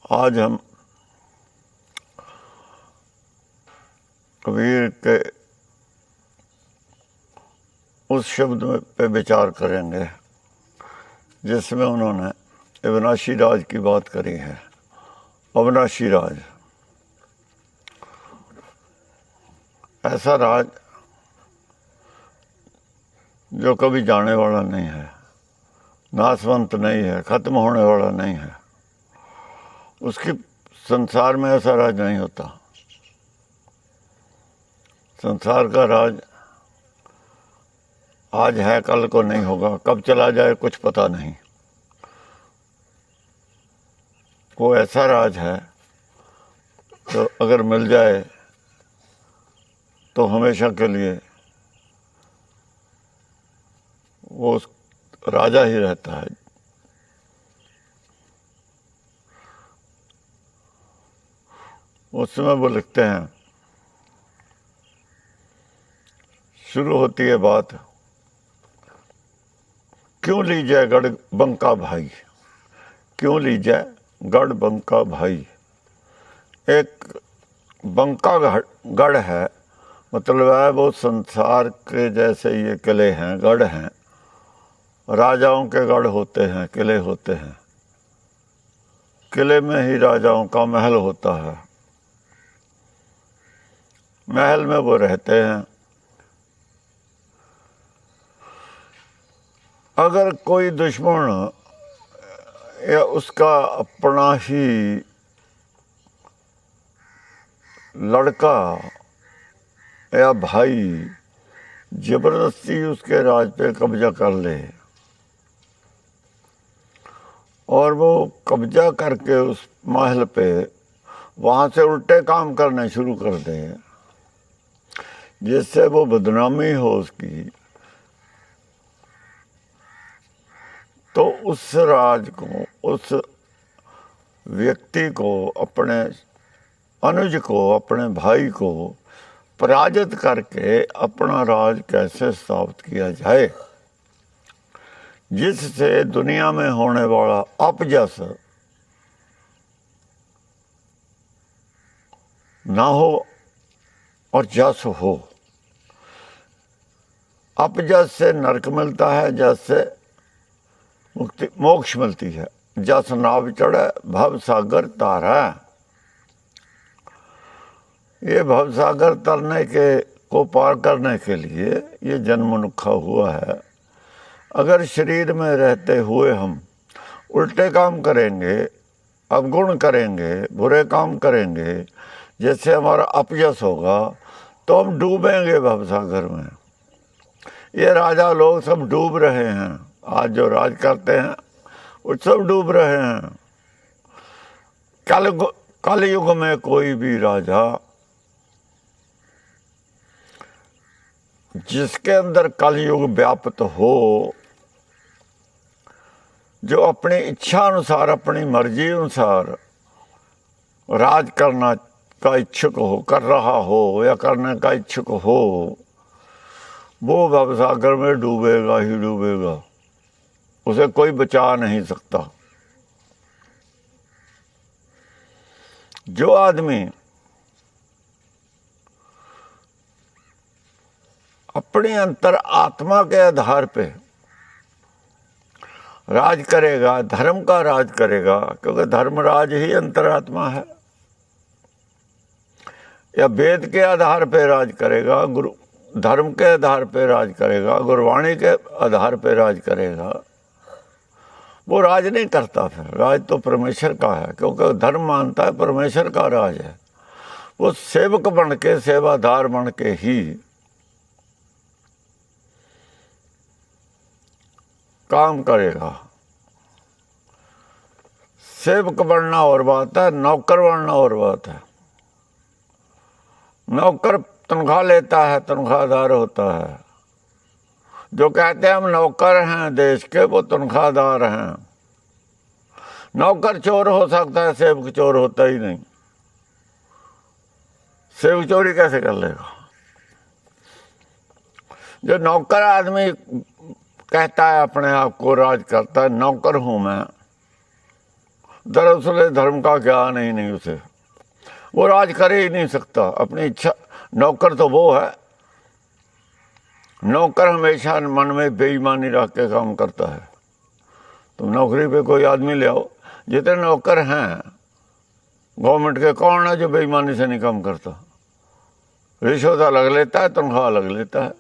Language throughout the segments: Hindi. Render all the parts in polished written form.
आज हम कबीर के उस शब्द पे विचार करेंगे जिसमें उन्होंने अविनाशी राज की बात करी है। अविनाशी राज ऐसा राज जो कभी जाने वाला नहीं है, नाशवंत नहीं है, खत्म होने वाला नहीं है। उसकी संसार में ऐसा राज नहीं होता। संसार का राज आज है, कल को नहीं होगा, कब चला जाए कुछ पता नहीं। वो ऐसा राज है तो अगर मिल जाए तो हमेशा के लिए वो राजा ही रहता है। उसमें वो लिखते हैं, शुरू होती है बात, क्यों लीजिए गढ़ बंका भाई, क्यों लीजिए गढ़ बंका भाई। एक बंका गढ़ है, मतलब है वो संसार के जैसे ये किले हैं, गढ़ हैं। राजाओं के गढ़ होते हैं, किले होते हैं। किले में ही राजाओं का महल होता है। महल में वो रहते हैं। अगर कोई दुश्मन या उसका अपना ही लड़का या भाई जबरदस्ती उसके राज पे कब्जा कर ले और वो कब्जा करके उस महल पे वहाँ से उल्टे काम करने शुरू कर दे, जिससे वो बदनामी हो उसकी, तो उस राज को, उस व्यक्ति को, अपने अनुज को, अपने भाई को पराजित करके अपना राज कैसे स्थापित किया जाए, जिससे दुनिया में होने वाला अपजस ना हो और जस हो। अपजस से नरक मिलता है, जस से मुक्ति मोक्ष मिलती है। जस नाव चढ़े भव सागर तारा। ये भव सागर तरने के को पार करने के लिए ये जन्म मनुखा हुआ है। अगर शरीर में रहते हुए हम उल्टे काम करेंगे, अवगुण करेंगे, बुरे काम करेंगे, जैसे हमारा अपयश होगा, तो हम डूबेंगे भवसागर में। ये राजा लोग सब डूब रहे हैं। आज जो राज करते हैं वो सब डूब रहे हैं। कल युग में कोई भी राजा जिसके अंदर कलयुग व्याप्त हो, जो अपनी इच्छा अनुसार, अपनी मर्जी अनुसार राज करना का इच्छुक हो, कर रहा हो या करने का इच्छुक हो, वो भवसागर में डूबेगा ही डूबेगा। उसे कोई बचा नहीं सकता। जो आदमी अपनी अंतर आत्मा के आधार पे राज करेगा, धर्म का राज करेगा, क्योंकि धर्मराज ही अंतरात्मा है, या वेद के आधार पे राज करेगा, गुरु धर्म के आधार पे राज करेगा, गुरवाणी के आधार पे राज करेगा, वो राज नहीं करता। फिर राज तो परमेश्वर का है, क्योंकि धर्म मानता है परमेश्वर का राज है। वो सेवक बन के, सेवादार बन के ही काम करेगा। सेवक बनना और बात है, नौकर बनना और बात है। नौकर तनख्वाह लेता है, तनख्वाहदार होता है। जो कहते हैं हम नौकर हैं देश के, वो तनख्वाहदार हैं। नौकर चोर हो सकता है, सेवक चोर होता ही नहीं। सेवक चोरी कैसे कर लेगा? जो नौकर आदमी कहता है अपने आप को राज करता है, नौकर हूं मैं, दरअसल धर्म का ज्ञान ही नहीं उसे, वो राज कर ही नहीं सकता अपनी इच्छा। नौकर तो वो है, नौकर हमेशा मन में बेईमानी रख के काम करता है। तुम नौकरी पे कोई आदमी ले आओ, जितने नौकर हैं गवर्नमेंट के, कौन है जो बेईमानी से नहीं काम करता? रिश्वत अलग लेता है, तनख्वाह अलग लेता है।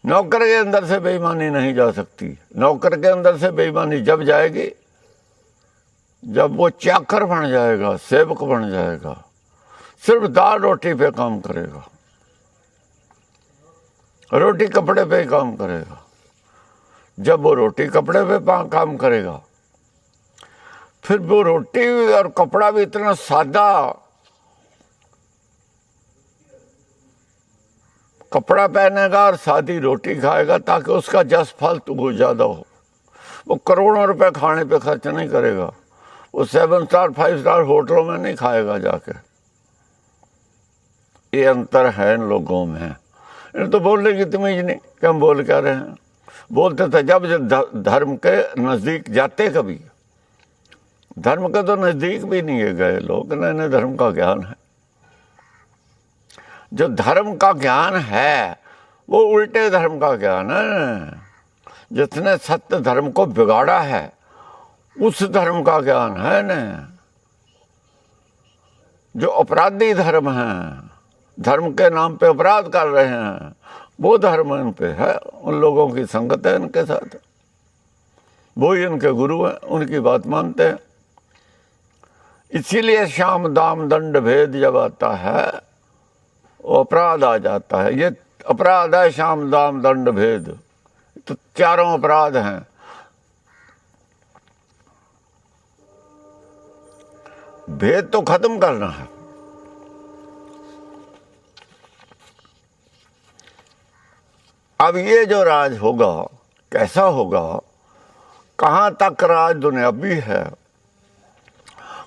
नौकर के अंदर से बेईमानी नहीं जा सकती। नौकर के अंदर से बेईमानी जब जाएगी जब वो चाकर बन जाएगा, सेवक बन जाएगा, सिर्फ दाल रोटी पे काम करेगा, रोटी कपड़े पे ही काम करेगा। जब वो रोटी कपड़े पे काम करेगा, फिर वो रोटी और कपड़ा भी इतना सादा, कपड़ा पहनेगा और सादी रोटी खाएगा ताकि उसका जस फल तो ज्यादा हो। वो करोड़ों रुपए खाने पे खर्च नहीं करेगा, वो 7 स्टार 5 स्टार होटलों में नहीं खाएगा जाके। ये अंतर है इन लोगों में। इन्हें तो बोलने की तमीज नहीं कि हम बोल क्या रहे हैं। बोलते थे जब धर्म के नजदीक जाते, कभी धर्म के तो नजदीक भी नहीं है गए लोग, न इन्हें धर्म का ज्ञान है। जो धर्म का ज्ञान है वो उल्टे धर्म का ज्ञान है। जिसने सत्य धर्म को बिगाड़ा है उस धर्म का ज्ञान है न। जो अपराधी धर्म है, धर्म के नाम पे अपराध कर रहे हैं, वो धर्म इन पे है। उन लोगों की संगत है इनके साथ, वो ही इनके गुरु हैं, उनकी बात मानते हैं। इसीलिए शाम दाम दंड भेद जब आता है वो अपराध आ जाता है। ये अपराध है शाम दाम दंड भेद, तो चारों अपराध हैं। भेद तो खत्म करना है। अब ये जो राज होगा कैसा होगा, कहां तक राज दुनियावी है।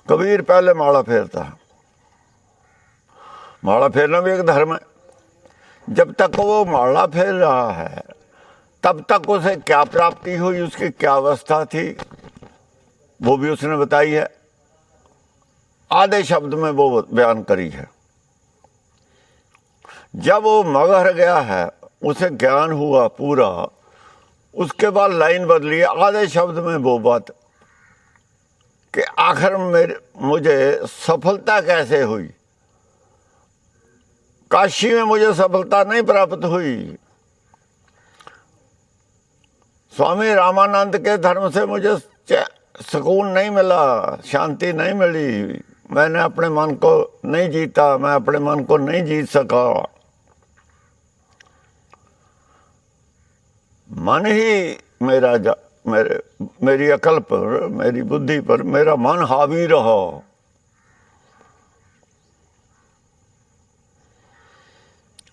कबीर पहले माला फेरता है, माला फेरना भी एक धर्म है। जब तक वो माला फेर रहा है तब तक उसे क्या प्राप्ति हुई, उसकी क्या अवस्था थी, वो भी उसने बताई है। आधे शब्द में वो बयान करी है। जब वो मगहर गया है, उसे ज्ञान हुआ पूरा, उसके बाद लाइन बदली, आधे शब्द में वो बात कि आखिर मुझे सफलता कैसे हुई। काशी में मुझे सफलता नहीं प्राप्त हुई, स्वामी रामानंद के धर्म से मुझे सुकून नहीं मिला, शांति नहीं मिली, मैंने अपने मन को नहीं जीता, मैं अपने मन को नहीं जीत सका। मन ही मेरी अकल पर, मेरी बुद्धि पर, मेरा मन हावी रहा।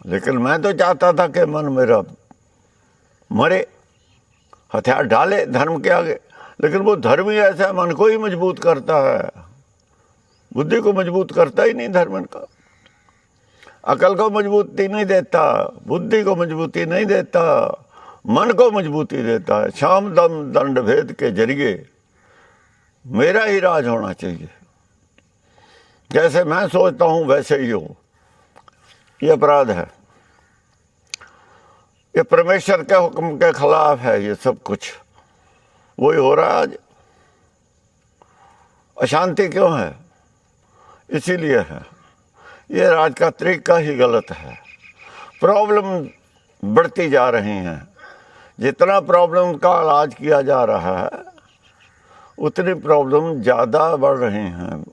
लेकिन मैं तो चाहता था कि मन मेरा मरे, हथियार डाले धर्म के आगे। लेकिन वो धर्म ही ऐसा है, मन को ही मजबूत करता है, बुद्धि को मजबूत करता ही नहीं धर्म का। अकल को मजबूती नहीं देता, बुद्धि को मजबूती नहीं देता, मन को मजबूती देता है। शाम दम दंड भेद के जरिए मेरा ही राज होना चाहिए, जैसे मैं सोचता हूं वैसे ही हो। ये अपराध है, ये परमेश्वर के हुक्म के खिलाफ है। ये सब कुछ वही हो रहा है आज। अशांति क्यों है? इसीलिए है, ये राज का तरीका ही गलत है। प्रॉब्लम बढ़ती जा रही हैं। जितना प्रॉब्लम का इलाज किया जा रहा है उतनी प्रॉब्लम ज़्यादा बढ़ रही हैं।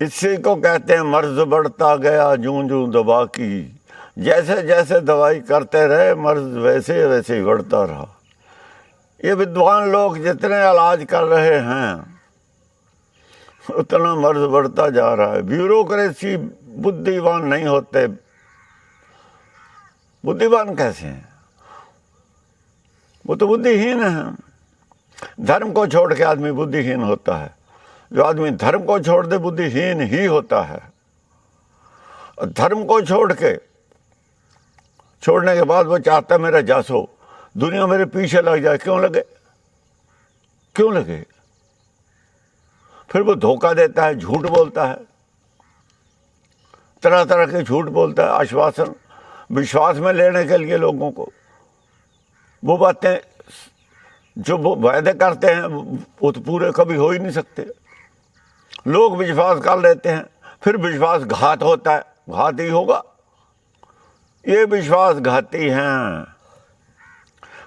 इसी को कहते हैं मर्ज बढ़ता गया जूं जूं दवा की। जैसे जैसे दवाई करते रहे मर्ज वैसे वैसे ही बढ़ता रहा। ये विद्वान लोग जितने इलाज कर रहे हैं उतना मर्ज बढ़ता जा रहा है। ब्यूरोक्रेसी बुद्धिमान नहीं होते। बुद्धिमान कैसे हैं? वो तो बुद्धिहीन है। धर्म को छोड़ के आदमी बुद्धिहीन होता है। जो आदमी धर्म को छोड़ दे बुद्धिहीन ही होता है। और धर्म को छोड़ने के बाद वो चाहता है मेरा जस हो, दुनिया मेरे पीछे लग जाए। क्यों लगे? क्यों लगे? फिर वो धोखा देता है, झूठ बोलता है, तरह तरह के झूठ बोलता है, आश्वासन विश्वास में लेने के लिए लोगों को। वो बातें जो वो वायदे करते हैं वो तो पूरे कभी हो ही नहीं सकते। लोग विश्वास कर लेते हैं, फिर विश्वासघात होता है, घात ही होगा। ये विश्वासघाती हैं।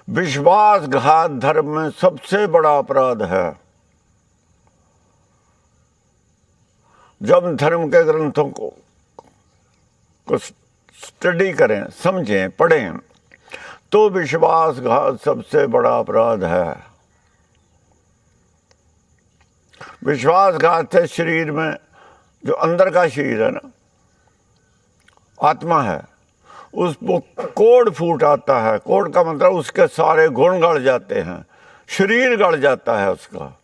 विश्वासघात धर्म में सबसे बड़ा अपराध है। जब धर्म के ग्रंथों को स्टडी करें, समझें, पढ़ें, तो विश्वासघात सबसे बड़ा अपराध है। विश्वासघात से शरीर में, जो अंदर का शरीर है ना, आत्मा है, उसको कोड़ फूट आता है। कोड़ का मतलब उसके सारे गुण गड़ जाते हैं, शरीर गड़ जाता है उसका।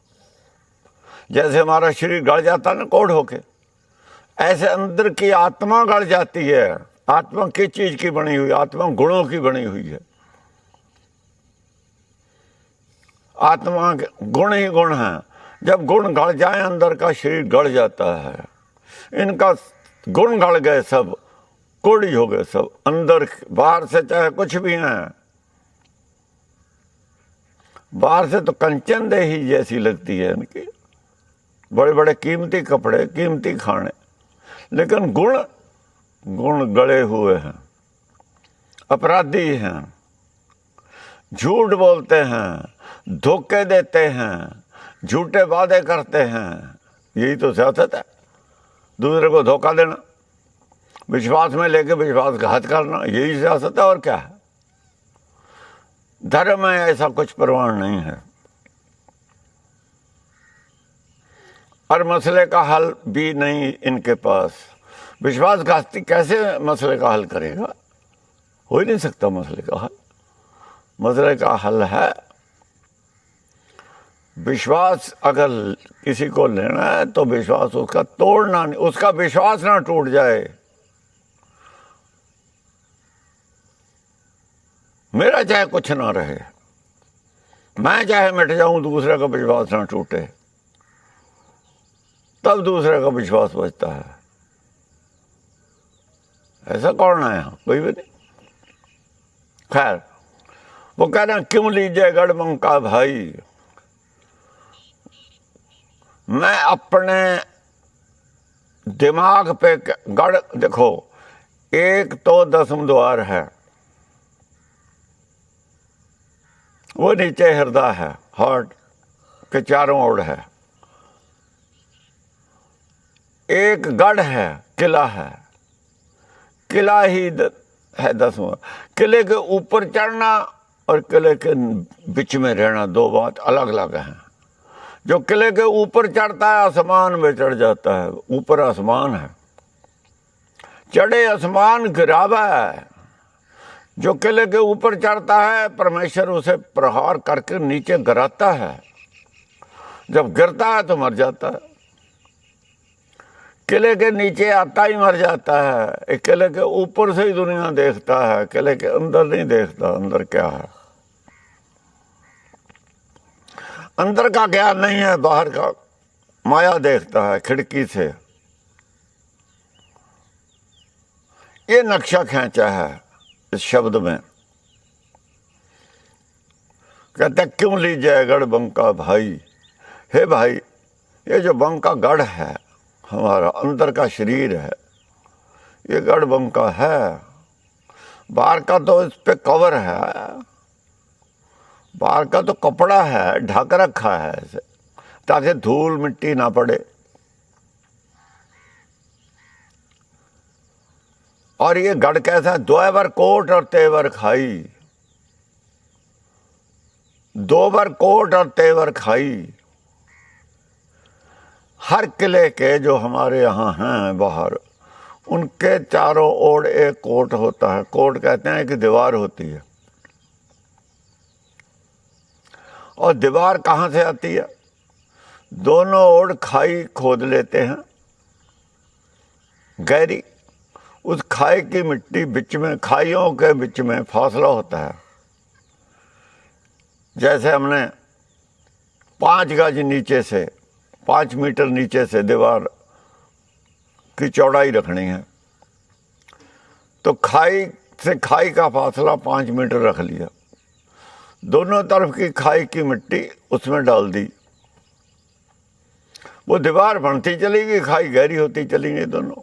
जैसे हमारा शरीर गड़ जाता है ना कोड़ होके, ऐसे अंदर की आत्मा गड़ जाती है। आत्मा किस चीज की बनी हुई? आत्मा गुणों की बनी हुई है। आत्मा के गुण ही गुण हैं। जब गुण गड़ जाए, अंदर का शरीर गड़ जाता है। इनका गुण गड़ गए, सब कोड़ी हो गए सब। अंदर बाहर से चाहे कुछ भी हैं, बाहर से तो कंचन देही जैसी लगती है इनकी, बड़े बड़े कीमती कपड़े, कीमती खाने, लेकिन गुण गड़े हुए हैं, अपराधी हैं, झूठ बोलते हैं, धोखे देते हैं, झूठे वादे करते हैं। यही तो सियासत है, दूसरे को धोखा देना, विश्वास में लेके विश्वासघात करना, यही सियासत है। और क्या है? धर्म में ऐसा कुछ प्रमाण नहीं है। और मसले का हल भी नहीं इनके पास। विश्वासघाती कैसे मसले का हल करेगा? हो ही नहीं सकता मसले का हल। मसले का हल है विश्वास। अगर किसी को लेना है तो विश्वास उसका तोड़ना नहीं, उसका विश्वास ना टूट जाए। मेरा चाहे कुछ ना रहे, मैं चाहे मिट जाऊं, दूसरे का विश्वास ना टूटे, तब दूसरे का विश्वास बचता है। ऐसा कौन है यहाँ? कोई भी नहीं। खैर, वो कह रहे हैं क्यों लीजिए गढ़बंका भाई। मैं अपने दिमाग पे गढ़, देखो, एक तो 10वें द्वार है, वो नीचे हृदय है, हार्ट के चारों ओर है। एक गढ़ है, किला है, किला ही है 10वां। किले के ऊपर चढ़ना और किले के बीच में रहना, दो बात अलग अलग हैं। जो किले के ऊपर चढ़ता है आसमान में चढ़ जाता है, ऊपर आसमान है, चढ़े आसमान गिरावा है। जो किले के ऊपर चढ़ता है परमेश्वर उसे प्रहार करके नीचे गिराता है, जब गिरता है तो मर जाता है। किले के नीचे आता ही मर जाता है। किले के ऊपर से ही दुनिया देखता है, किले के अंदर नहीं देखता अंदर क्या है। अंदर का ज्ञान नहीं है, बाहर का माया देखता है खिड़की से। ये नक्शा खींचा है इस शब्द में। कहते क्यों लीजिए गढ़ बंका भाई। हे भाई, ये जो बंका गढ़ है, हमारा अंदर का शरीर है, ये गढ़ बंका है। बाहर का तो इस पे कवर है, बाहर का तो कपड़ा है, ढक रखा है ऐसे, ताकि धूल मिट्टी ना पड़े। और ये गढ़ कैसा है? 2 बार कोट और तेवर खाई, 2 बार कोट और तेवर खाई। हर किले के जो हमारे यहाँ हैं बाहर, उनके चारों ओर एक कोट होता है। कोट कहते हैं कि दीवार होती है। और दीवार कहाँ से आती है? दोनों ओर खाई खोद लेते हैं गहरी। उस खाई की मिट्टी बीच में, खाइयों के बीच में फासला होता है। जैसे हमने 5 गज नीचे से, 5 मीटर नीचे से दीवार की चौड़ाई रखनी है, तो खाई से खाई का फासला 5 मीटर रख लिया, दोनों तरफ की खाई की मिट्टी उसमें डाल दी, वो दीवार बनती चलेगी, खाई गहरी होती चलेंगी दोनों।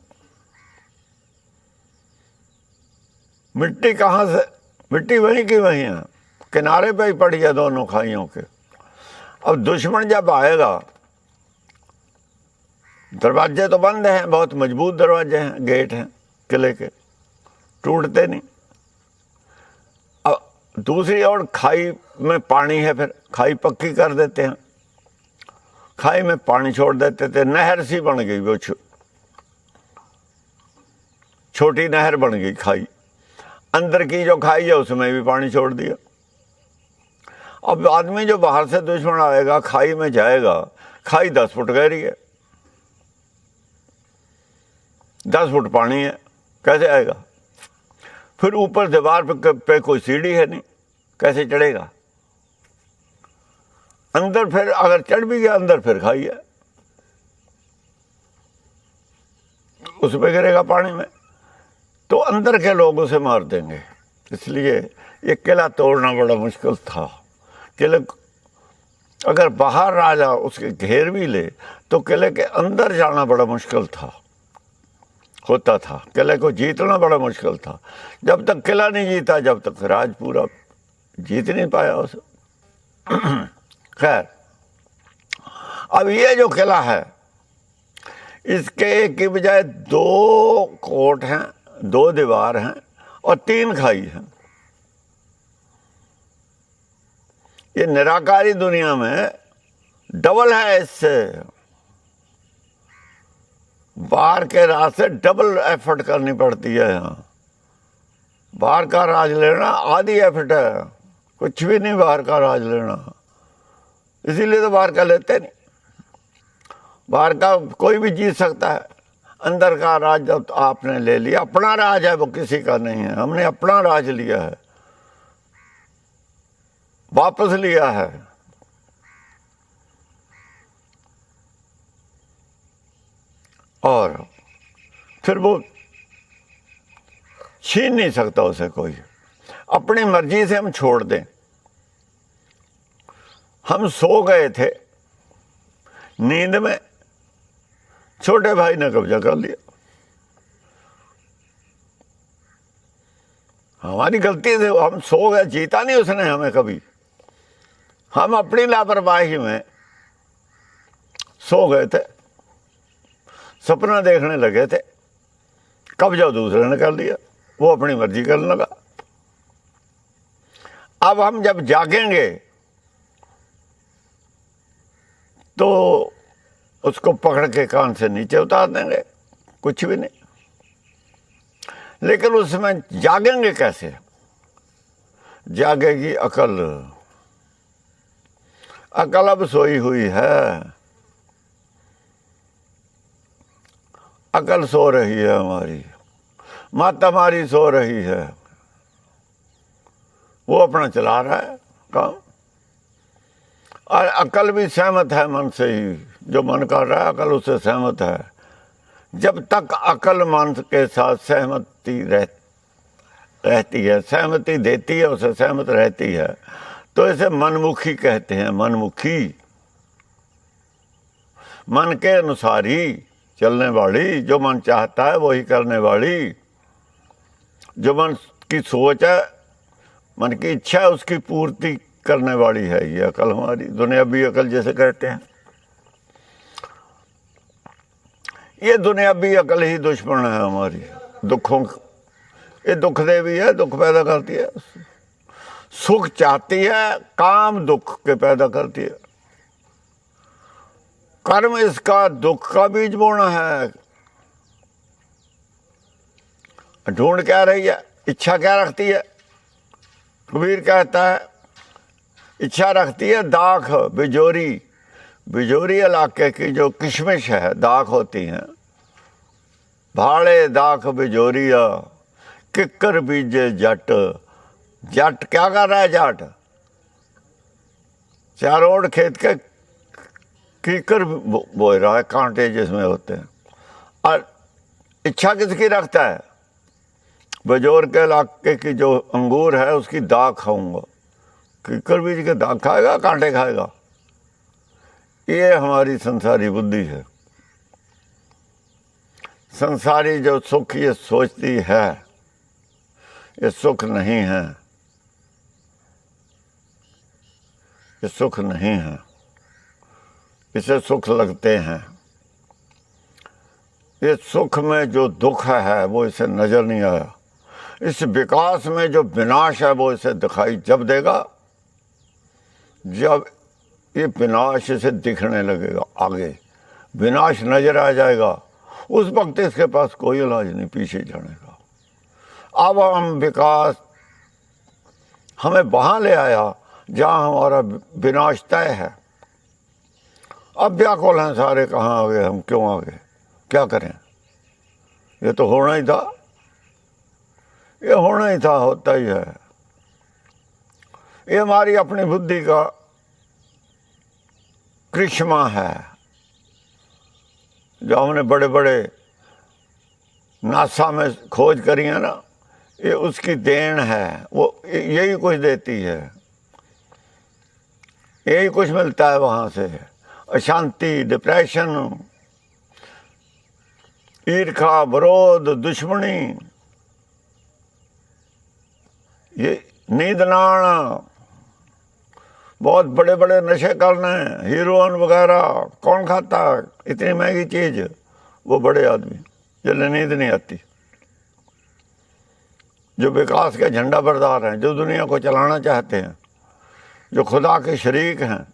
मिट्टी कहाँ से, मिट्टी वहीं की वहीं है, किनारे पे ही पड़ी है दोनों खाइयों के। अब दुश्मन जब आएगा, दरवाजे तो बंद हैं, बहुत मजबूत दरवाजे हैं, गेट हैं किले के, टूटते नहीं। अब दूसरी ओर खाई में पानी है, फिर खाई पक्की कर देते हैं, खाई में पानी छोड़ देते थे, नहर सी बन गई, वो छोटी नहर बन गई खाई, अंदर की जो खाई है उसमें भी पानी छोड़ दिया। अब आदमी जो बाहर से दुश्मन आएगा, खाई में जाएगा, खाई 10 फुट गहरी है, 10 फुट पानी है, कैसे आएगा? फिर ऊपर दीवार पे कोई सीढ़ी है नहीं, कैसे चढ़ेगा? अंदर फिर अगर चढ़ भी गया, अंदर फिर खाई है, उसमें गिरेगा पानी में, तो अंदर के लोग उसे मार देंगे। इसलिए ये किला तोड़ना बड़ा मुश्किल था। किले अगर बाहर राजा उसके घेर भी ले तो किले के अंदर जाना बड़ा मुश्किल होता था, किले को जीतना बड़ा मुश्किल था। जब तक किला नहीं जीता, जब तक राज पूरा जीत नहीं पाया उसे। खैर, अब ये जो किला है, इसके एक की बजाय 2 कोट हैं, 2 दीवार हैं और 3 खाई हैं। ये निराकारी दुनिया में डबल है, इससे बाहर के राज से डबल एफर्ट करनी पड़ती है। यहाँ बाहर का राज लेना आधी एफर्ट है, कुछ भी नहीं बाहर का राज लेना, इसीलिए तो बाहर का लेते नहीं। बाहर का कोई भी जीत सकता है, अंदर का राज जब आपने ले लिया, अपना राज है, वो किसी का नहीं है। हमने अपना राज लिया है, वापस लिया है। और फिर वो छीन नहीं सकता उसे कोई, अपनी मर्जी से हम छोड़ दें। हम सो गए थे, नींद में छोटे भाई ने कब्जा कर लिया, हमारी गलती से हम सो गए, जीता नहीं उसने हमें कभी, हम अपनी लापरवाही में सो गए थे, सपना देखने लगे थे, कब्जा दूसरे ने कर लिया, वो अपनी मर्जी करने लगा। अब हम जब जागेंगे तो उसको पकड़ के कान से नीचे उतार देंगे, कुछ भी नहीं। लेकिन उसमें जागेंगे कैसे? जागेगी अकल। अकल अब सोई हुई है, अकल सो रही है, हमारी माता हमारी सो रही है, वो अपना चला रहा है काम। और अकल भी सहमत है मन से ही, जो मन कर रहा है अकल उससे सहमत है। जब तक अकल मन के साथ सहमति रहती है, सहमति देती है, उसे सहमत रहती है, तो इसे मनमुखी कहते हैं। मनमुखी, मन के अनुसार ही चलने वाली, जो मन चाहता है वही करने वाली, जो मन की सोच है, मन की इच्छा है, उसकी पूर्ति करने वाली है ये अकल हमारी, दुनियावी अकल जैसे कहते हैं। ये दुनियावी अकल ही दुश्मन है हमारी, दुखों, ये दुख देवी है, दुख पैदा करती है, सुख चाहती है, काम दुख के पैदा करती है। कर्म इसका दुख का बीज बोना है। ढूंढ क्या रही है, इच्छा क्या रखती है? कबीर कहता है इच्छा रखती है दाख, बिजोरी। बिजोरी इलाके की जो किशमिश है, दाख होती हैं, भाड़े दाख बिजोरिया, किक्कर बीजे जट। जट क्या कर रहा है? जाट चारों ओर खेत के कीकर बोए रहा है, कांटे जिसमें होते हैं। और इच्छा किसकी रखता है? बजोर के इलाके की जो अंगूर है उसकी दाग खाऊंगा। कीकर बीज के दाग खाएगा, कांटे खाएगा? ये हमारी संसारी बुद्धि है। संसारी जो सुख ये सोचती है, ये सुख नहीं है, ये सुख नहीं है, इसे सुख लगते हैं। ये सुख में जो दुख है वो इसे नजर नहीं आया। इस विकास में जो विनाश है वो इसे दिखाई जब देगा जब ये विनाश इसे दिखने लगेगा। आगे विनाश नजर आ जाएगा, उस वक्त इसके पास कोई इलाज नहीं पीछे जाने का। अब हम विकास हमें वहां ले आया जहां हमारा विनाश तय है। अब व्याकुल हैं सारे, कहाँ आ गए हम, क्यों आ गए, क्या करें? ये तो होना ही था, ये होना ही था, होता ही है। ये हमारी अपनी बुद्धि का कृष्मा है। जो हमने बड़े बड़े नासा में खोज करी है ना, ये उसकी देन है। वो यही कुछ देती है, यही कुछ मिलता है वहां से। अशांति, डिप्रेशन, ईर्खा, विरोध, दुश्मनी, ये नींद ना आना, बहुत बड़े बड़े नशे करने, हीरोइन वगैरह। कौन खाता है इतनी महंगी चीज? वो बड़े आदमी जिन्हें नींद नहीं आती, जो विकास के झंडा बरदार हैं, जो दुनिया को चलाना चाहते हैं, जो खुदा के शरीक हैं,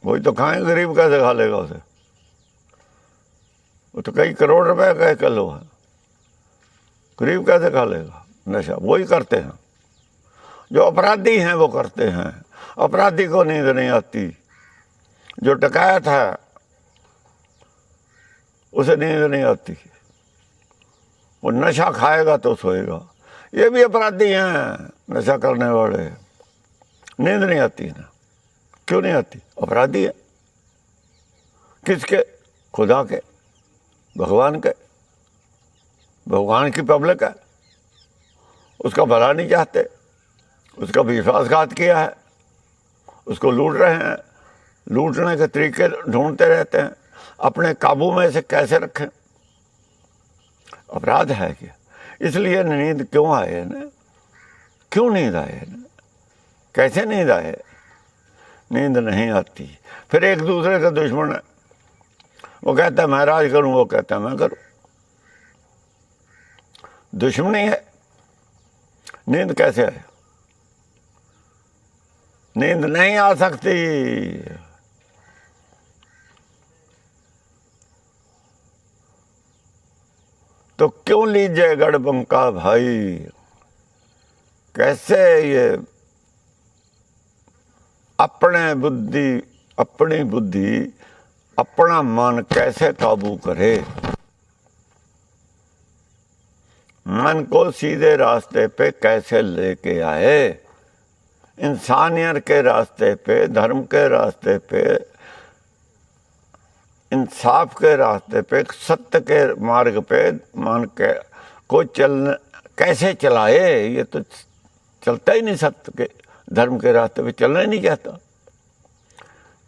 वही तो खाएं। गरीब कैसे खा लेगा उसे? वो तो कई करोड़ रुपए का किलो है, गरीब कैसे खा लेगा? नशा वही करते हैं, जो अपराधी हैं वो करते हैं। अपराधी को नींद नहीं आती, जो डकैत है उसे नींद नहीं आती, वो नशा खाएगा तो सोएगा। ये भी अपराधी हैं, नशा करने वाले, नींद नहीं आती ना। क्यों नहीं आती? अपराधी है। किसके? खुदा के, भगवान के। भगवान की पब्लिक है, उसका भला नहीं चाहते, उसका विश्वासघात किया है, उसको लूट रहे हैं, लूटने के तरीके ढूंढते रहते हैं, अपने काबू में इसे कैसे रखें। अपराध है क्या? इसलिए नींद क्यों आए ना? क्यों नींद आए ना? कैसे नींद आए? नींद नहीं आती। फिर एक दूसरे का दुश्मन है, वो कहता है मैं राज करूं, वो कहता है मैं करूं। दुश्मनी है। नींद कैसे आए? नींद नहीं आ सकती। तो क्यों लीजिए गढ़बंका भाई? कैसे ये अपनी बुद्धि, अपना मन कैसे काबू करे? मन को सीधे रास्ते पे कैसे लेके आए? इंसानियत के रास्ते पे, धर्म के रास्ते पे, इंसाफ के रास्ते पे, सत्य के मार्ग पे मन के को कैसे चलाए? ये तो चलता ही नहीं, सत्य के धर्म के रास्ते पे चलना ही नहीं चाहता।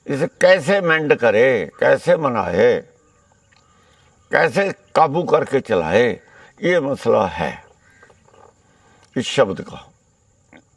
इसे कैसे मेंड करे, कैसे मनाए, कैसे काबू करके चलाए, ये मसला है इस शब्द का।